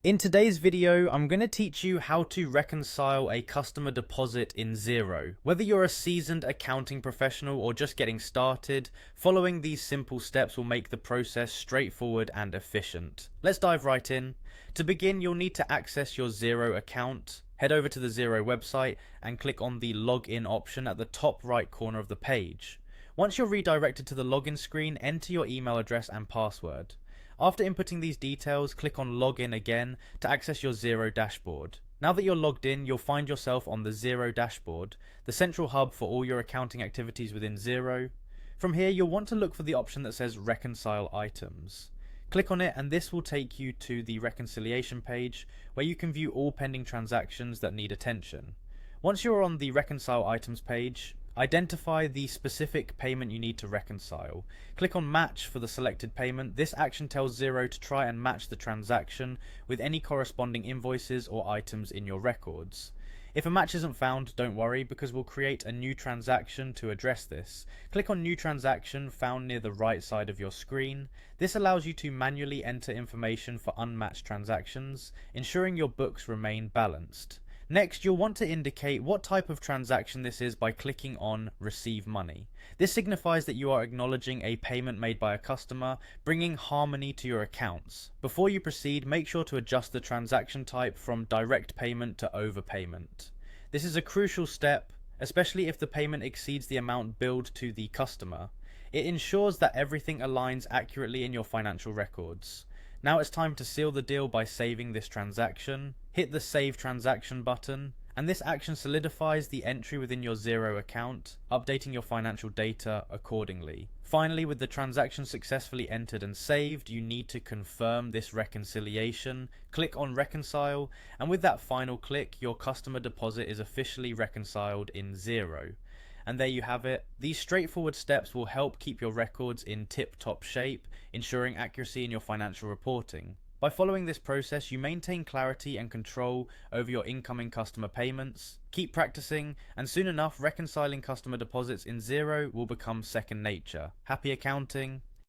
In today's video, I'm going to teach you how to reconcile a customer deposit in Xero. Whether you're a seasoned accounting professional or just getting started, following these simple steps will make the process straightforward and efficient. Let's dive right in. To begin, you'll need to access your Xero account. Head over to the Xero website and click on the login option at the top right corner of the page. Once you're redirected to the login screen, enter your email address and password. After inputting these details, click on Login again to access your Xero dashboard. Now that you're logged in, you'll find yourself on the Xero dashboard, the central hub for all your accounting activities within Xero. From here, you'll want to look for the option that says Reconcile Items. Click on it and this will take you to the reconciliation page where you can view all pending transactions that need attention. Once you're on the Reconcile Items page, identify the specific payment you need to reconcile. Click on Match for the selected payment. This action tells Xero to try and match the transaction with any corresponding invoices or items in your records. If a match isn't found, don't worry, because we'll create a new transaction to address this. Click on New Transaction found near the right side of your screen. This allows you to manually enter information for unmatched transactions, ensuring your books remain balanced. Next, you'll want to indicate what type of transaction this is by clicking on Receive Money. This signifies that you are acknowledging a payment made by a customer, bringing harmony to your accounts. Before you proceed, make sure to adjust the transaction type from direct payment to overpayment. This is a crucial step, especially if the payment exceeds the amount billed to the customer. It ensures that everything aligns accurately in your financial records. Now it's time to seal the deal by saving this transaction. Hit the Save Transaction button, and this action solidifies the entry within your Xero account, updating your financial data accordingly. Finally, with the transaction successfully entered and saved, you need to confirm this reconciliation. Click on Reconcile, and with that final click, your customer deposit is officially reconciled in Xero. And there you have it. These straightforward steps will help keep your records in tip-top shape, ensuring accuracy in your financial reporting. By following this process, you maintain clarity and control over your incoming customer payments. Keep practicing, and soon enough, reconciling customer deposits in Xero will become second nature. Happy accounting!